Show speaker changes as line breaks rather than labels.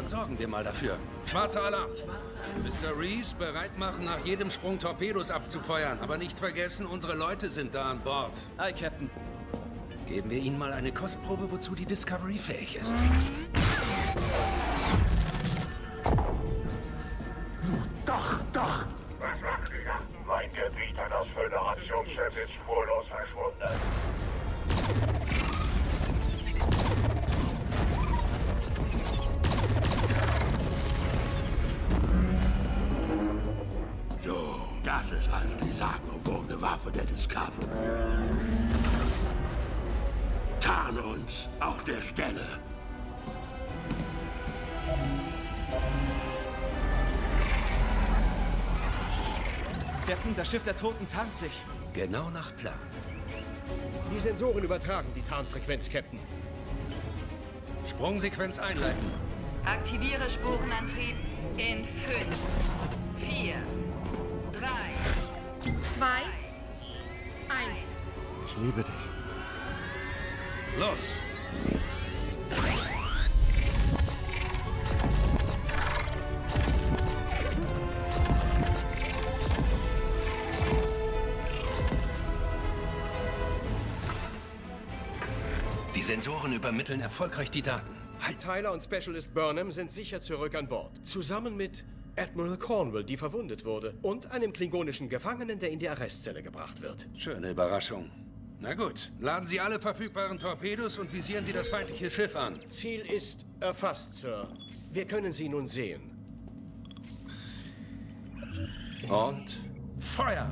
Dann sorgen wir mal dafür. Schwarzer Alarm. Mr. Reese, bereit machen, nach jedem Sprung Torpedos abzufeuern. Aber nicht vergessen, unsere Leute sind da an Bord.
Aye, Captain.
Geben wir ihnen mal eine Kostprobe, wozu die Discovery fähig ist.
Doch! Was machen die ganzen Weingebieter? Das Föderationsschiff ist spurlos verschwunden.
So, das ist also die sagenumwobene Waffe der Discovery. Tarn uns auf der Stelle.
Captain, das Schiff der Toten tarnt sich.
Genau nach Plan.
Die Sensoren übertragen die Tarnfrequenz, Captain.
Sprungsequenz einleiten.
Aktiviere Spurenantrieb in 5, 4, 3,
2, 1.
Ich liebe dich.
Los! Die Sensoren übermitteln erfolgreich die Daten.
Tyler und Specialist Burnham sind sicher zurück an Bord. Zusammen mit Admiral Cornwall, die verwundet wurde. Und einem klingonischen Gefangenen, der in die Arrestzelle gebracht wird.
Schöne Überraschung. Na gut, laden Sie alle verfügbaren Torpedos und visieren Sie das feindliche Schiff an.
Ziel ist erfasst, Sir. Wir können sie nun sehen.
Und Feuer!